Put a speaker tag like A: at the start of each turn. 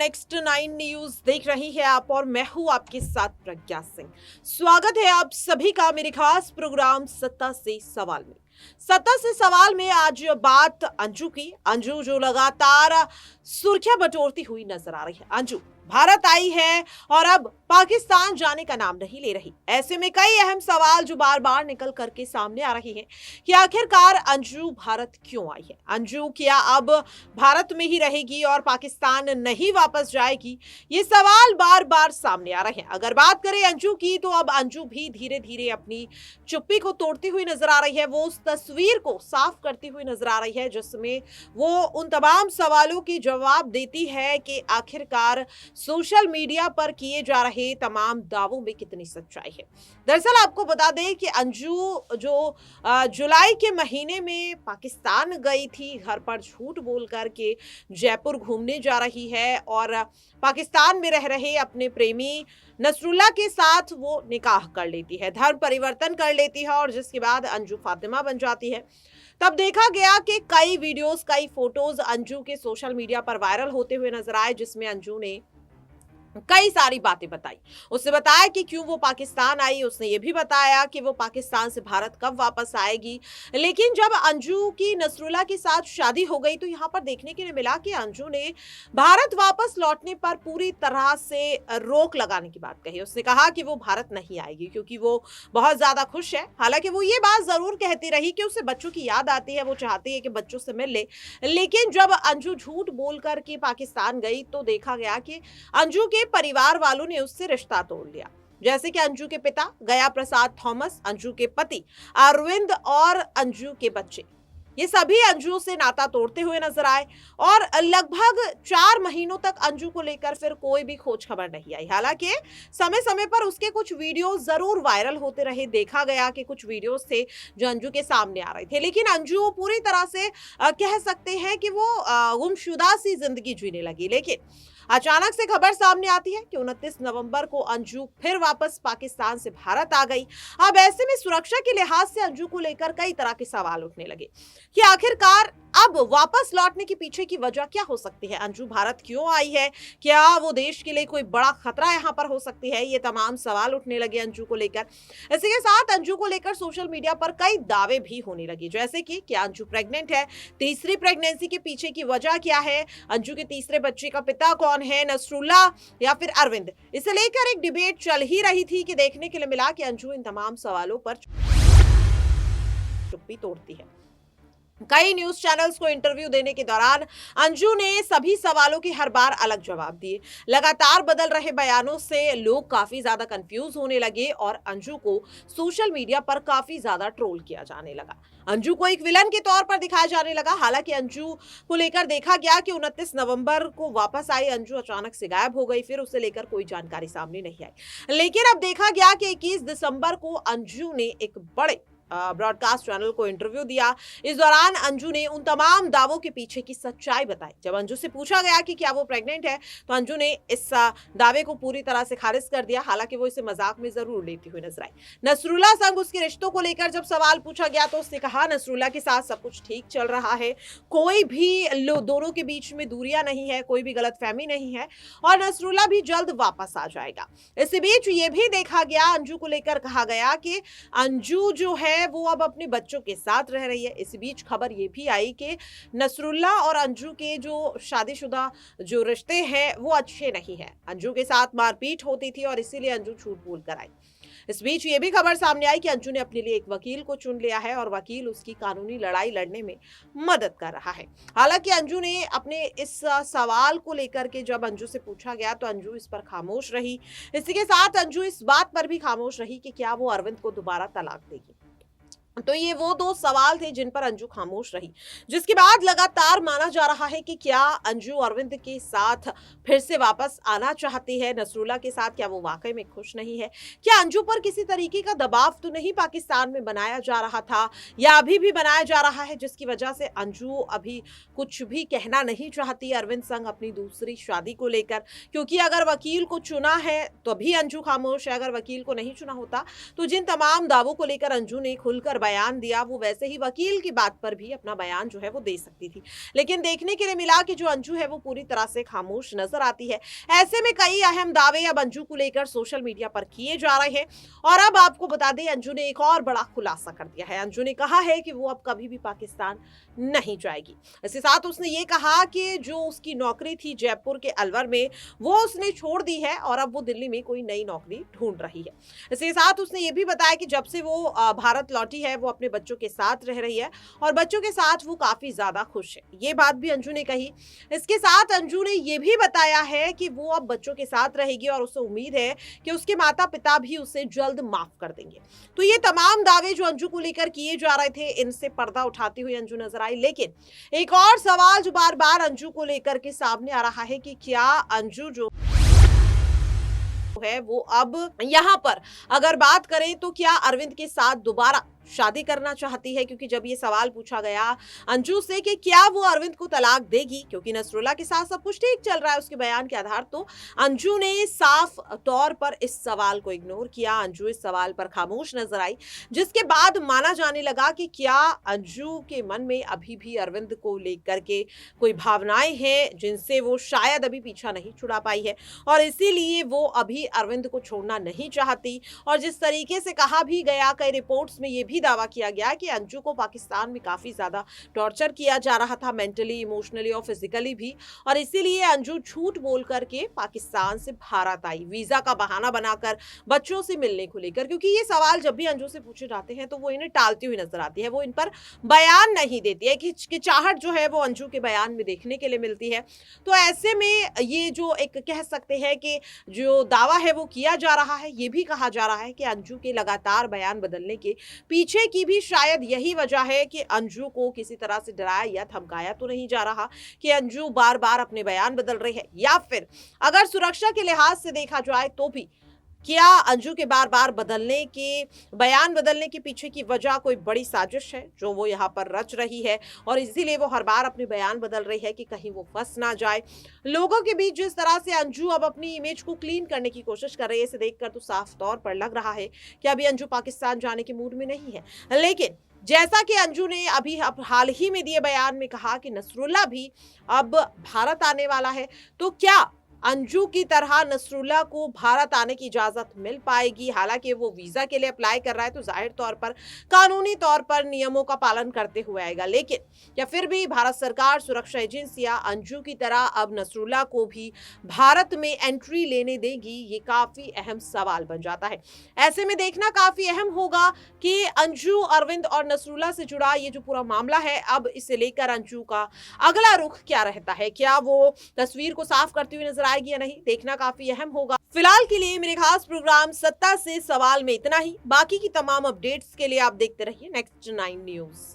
A: Next 9 news देख रही है आप और मैं हूं आपके साथ प्रज्ञा सिंह। स्वागत है आप सभी का मेरे खास प्रोग्राम सत्ता से सवाल में। सत्ता से सवाल में आज बात अंजू की। अंजू जो लगातार सुर्खियां बटोरती हुई नजर आ रही है। अंजू भारत आई है और अब पाकिस्तान जाने का नाम नहीं ले रही। ऐसे में कई अहम सवाल जो बार बार निकल करके सामने आ रहे हैं कि आखिरकार अंजू भारत क्यों आई है। अंजू क्या अब भारत में ही रहेगी और पाकिस्तान नहीं वापस जाएगी? ये सवाल बार बार सामने आ रहे हैं। अगर बात करें अंजू की तो अब अंजू भी धीरे धीरे अपनी चुप्पी को तोड़ती हुई नजर आ रही है। वो उस तस्वीर को साफ करती हुई नजर आ रही है जिसमें वो उन तमाम सवालों की जवाब देती है कि आखिरकार सोशल मीडिया पर किए जा रहे तमाम दावों में कितनी सच्चाई है। दरअसल आपको बता दें कि अंजू जो जुलाई के महीने में पाकिस्तान गई थी, घर पर झूठ बोल कर के जयपुर घूमने जा रही है और पाकिस्तान में रह रहे अपने प्रेमी नसरुल्ला के साथ वो निकाह कर लेती है, धर्म परिवर्तन कर लेती है और जिसके बाद अंजू फातिमा बन जाती है। तब देखा गया कि कई वीडियोस, कई फोटोज अंजू के सोशल मीडिया पर वायरल होते हुए नजर आए जिसमें अंजू ने कई सारी बातें बताई। उसने बताया कि क्यों वो पाकिस्तान आई, उसने ये भी बताया कि वो पाकिस्तान से भारत कब वापस आएगी। लेकिन जब अंजू की नसरुल्ला के साथ शादी हो गई तो यहाँ पर देखने के लिए मिला कि अंजू ने भारत वापस लौटने पर पूरी तरह से रोक लगाने की बात कही। उसने कहा कि वो भारत नहीं आएगी क्योंकि वो बहुत ज्यादा खुश है। हालांकि वो ये बात जरूर कहती रही कि उसे बच्चों की याद आती है, वो चाहती है कि बच्चों से मिल ले। लेकिन जब अंजू झूठ बोल कर के पाकिस्तान गई तो देखा गया कि अंजू के परिवार वालों ने उससे रिश्ता तोड़ लिया। जैसे कि अंजू के पिता गया प्रसाद थॉमस, अंजू के पति अरविंद और अंजू के बच्चे, ये सभी अंजू से नाता तोड़ते हुए नजर आए और लगभग 4 महीनों तक अंजू को लेकर फिर कोई भी खोज खबर नहीं आई। हालांकि समय समय पर उसके कुछ वीडियो जरूर वायरल होते रहे। देखा गया कि कुछ वीडियोस थे जो अंजू के सामने आ रहे थे, लेकिन अंजू पूरी तरह से कह सकते हैं कि वो गुमशुदा सी जिंदगी जीने लगी। लेकिन अचानक से खबर सामने आती है कि 29 नवंबर को अंजू फिर वापस पाकिस्तान से भारत आ गई। अब ऐसे में सुरक्षा के लिहाज से अंजू को लेकर कई तरह के सवाल उठने लगे कि आखिरकार अब वापस लौटने के पीछे की वजह क्या हो सकती है। अंजू भारत क्यों आई है? क्या वो देश के लिए कोई बड़ा खतरा यहाँ पर हो सकती है? ये तमाम सवाल उठने लगे अंजू को लेकर। इसी के साथ अंजू को लेकर सोशल मीडिया पर कई दावे भी होने लगे, जैसे कि क्या अंजू प्रेग्नेंट है? तीसरी प्रेगनेंसी के पीछे की वजह क्या है? अंजू के तीसरे बच्चे का पिता कौन है, नसरुल्ला या फिर अरविंद? इसे लेकर एक डिबेट चल ही रही थी कि देखने के लिए मिला कि अंजू इन तमाम सवालों पर चुप्पी तोड़ती है। कई न्यूज चैनल्स को इंटरव्यू देने के दौरान अंजू ने सभी सवालों के हर बार अलग जवाब दिए। लगातार बदल रहे बयानों से लोग काफी ज्यादा कंफ्यूज होने लगे और अंजू को सोशल मीडिया पर काफी ज्यादा ट्रोल किया जाने लगा। अंजू को एक विलन के तौर पर दिखाया जाने लगा। हालांकि अंजू को लेकर देखा गया कि 29 नवंबर को वापस आई अंजू अचानक से गायब हो गई, फिर उसे लेकर कोई जानकारी सामने नहीं आई। लेकिन अब देखा गया कि 21 दिसंबर को अंजू ने एक बड़े ब्रॉडकास्ट चैनल को इंटरव्यू दिया। इस दौरान अंजू ने उन तमाम दावों के पीछे की सच्चाई बताई। जब अंजू से पूछा गया कि क्या वो प्रेग्नेंट है तो अंजू ने इस दावे को पूरी तरह से खारिज कर दिया। हालांकि वो इसे मजाक में जरूर लेती हुई नजर आई। नसरुल्ला संग उसके रिश्तों को लेकर जब सवाल पूछा गया तो उसने कहा नसरुल्ला के साथ सब कुछ ठीक चल रहा है, कोई भी दोनों के बीच में दूरियां नहीं है, कोई भी गलतफहमी नहीं है और नसरुल्ला भी जल्द वापस आ जाएगा। इसी बीच ये भी देखा गया, अंजू को लेकर कहा गया कि अंजू जो है वो अब अपने बच्चों के साथ रह रही है। इस बीच खबर ये भी आई कि नसरुल्ला और अंजू के जो शादीशुदा जो रिश्ते हैं वो अच्छे नहीं हैं। अंजू के साथ मारपीट होती थी और इसीलिए अंजू झूठ बोल कर आई। इस बीच ये भी खबर सामने आई कि अंजू ने अपने लिए एक वकील को चुन लिया है और वकील उसकी कानूनी लड़ाई लड़ने में मदद कर रहा है। हालांकि अंजू ने अपने इस सवाल को लेकर के जब अंजू से पूछा गया तो अंजू इस पर खामोश रही। इसी के साथ अंजू इस बात पर भी खामोश रही कि क्या वो अरविंद को दोबारा तलाक देगी। तो ये वो 2 सवाल थे जिन पर अंजू खामोश रही, जिसके बाद लगातार माना जा रहा है कि क्या अंजू अरविंद के साथ फिर से वापस आना चाहती है, नसरुल्ला के साथ क्या वो वाकई में खुश नहीं है? क्या अंजू पर किसी तरीके का दबाव तो नहीं पाकिस्तान में बनाया जा रहा था या अभी भी बनाया जा रहा है जिसकी वजह से अंजू अभी कुछ भी कहना नहीं चाहती अरविंद संग अपनी दूसरी शादी को लेकर? क्योंकि अगर वकील को चुना है तो भी अंजू खामोश है, अगर वकील को नहीं चुना होता तो जिन तमाम दावों को लेकर अंजू ने खुलकर बयान दिया, वो वैसे ही वकील की बात पर भी अपना बयान जो है वो दे सकती थी। लेकिन देखने के लिए मिला कि जो अंजू है वो पूरी तरह से खामोश नजर आती है। ऐसे में कई अहम दावे अब अंजू को लेकर सोशल मीडिया पर किए जा रहे हैं। और अब आपको बता दें, अंजू ने एक और बड़ा खुलासा कर दिया है। अंजू ने कहा है कि वो अब कभी भी पाकिस्तान नहीं जाएगी। इसके साथ उसने ये कहा कि जो उसकी नौकरी थी जयपुर के अलवर में, वो उसने छोड़ दी है और अब वो दिल्ली में कोई नई नौकरी ढूंढ रही है। इसके साथ उसने ये भी बताया कि जब से वो भारत लौटी है, वो अपने बच्चों के साथ रह रही है और बच्चों के साथ वो काफी ज्यादा खुश है। ये बात भी अंजू ने कही। इसके साथ अंजू ने ये भी बताया है कि वो अब बच्चों के साथ रहेगी और उसे उम्मीद है कि उसके माता पिता भी उसे जल्द माफ कर देंगे। तो ये तमाम दावे जो अंजू को लेकर किए जा रहे थे, इनसे पर्दा उठाती हुई अंजू नजर आई। लेकिन एक और सवाल जो बार बार अंजू को लेकर के सामने आ रहा है कि क्या अंजू जो है वो अब यहाँ पर अगर बात करें तो क्या अरविंद के साथ दोबारा शादी करना चाहती है? क्योंकि जब ये सवाल पूछा गया अंजू से कि क्या वो अरविंद को तलाक देगी, क्योंकि नसरुल्ला के साथ सब कुछ ठीक चल रहा है उसके बयान के आधार, तो अंजू ने साफ तौर पर इस सवाल को इग्नोर किया। अंजू इस सवाल पर खामोश नजर आई, जिसके बाद माना जाने लगा कि क्या अंजू के मन में अभी भी अरविंद को लेकर के कोई भावनाएं हैं जिनसे वो शायद अभी पीछा नहीं छुड़ा पाई है और इसीलिए वो अभी अरविंद को छोड़ना नहीं चाहती। और जिस तरीके से कहा भी गया, कई रिपोर्ट्स में ये भी दावा किया गया कि अंजू को पाकिस्तान में काफी ज्यादा टॉर्चर किया जा रहा था, मेंटली, इमोशनली और फिजिकली भी, और इसीलिए अंजू झूठ बोल करके पाकिस्तान से भारत आई, वीजा का बहाना बनाकर बच्चों से मिलने को लेकर। क्योंकि ये सवाल जब भी अंजू से पूछे जाते हैं तो वो इन्हें टालती हुई नजर आती है, वो इन पर बयान नहीं देती है। हिचकिचाहट जो है वो अंजू के बयान में देखने के लिए मिलती है। तो ऐसे में ये जो एक कह सकते हैं कि जो दावा है वो किया जा रहा है, ये भी कहा जा रहा है कि अंजू के लगातार बयान बदलने के पीछे की भी शायद यही वजह है कि अंजू को किसी तरह से डराया या धमकाया तो नहीं जा रहा कि अंजू बार बार अपने बयान बदल रही है, या फिर अगर सुरक्षा के लिहाज से देखा जाए तो भी क्या अंजू के बार बार बयान बदलने के पीछे की वजह कोई बड़ी साजिश है जो वो यहाँ पर रच रही है और इसीलिए वो हर बार अपने बयान बदल रही है कि कहीं वो फंस ना जाए लोगों के बीच। जिस तरह से अंजू अब अपनी इमेज को क्लीन करने की कोशिश कर रही है, इसे देखकर तो साफ तौर पर लग रहा है कि अभी अंजू पाकिस्तान जाने के मूड में नहीं है। लेकिन जैसा कि अंजू ने अभी हाल ही में दिए बयान में कहा कि नसरुल्ला भी अब भारत आने वाला है, तो क्या अंजू की तरह नसरुल्ला को भारत आने की इजाजत मिल पाएगी? हालांकि वो वीजा के लिए अप्लाई कर रहा है तो जाहिर तौर पर कानूनी तौर पर नियमों का पालन करते हुए आएगा, लेकिन या फिर भी भारत सरकार, सुरक्षा एजेंसियां अंजू की तरह अब नसरुल्ला को भी भारत में एंट्री लेने देगी? ये काफी अहम सवाल बन जाता है। ऐसे में देखना काफी अहम होगा कि अंजू, अरविंद और नसरुल्ला से जुड़ा ये जो पूरा मामला है, अब इसे लेकर अंजू का अगला रुख क्या रहता है? क्या वो तस्वीर को साफ करती हुई नजर आएगी या नहीं, देखना काफी अहम होगा। फिलहाल के लिए मेरे खास प्रोग्राम सत्ता से सवाल में इतना ही। बाकी की तमाम अपडेट्स के लिए आप देखते रहिए नेक्स्ट 9 न्यूज।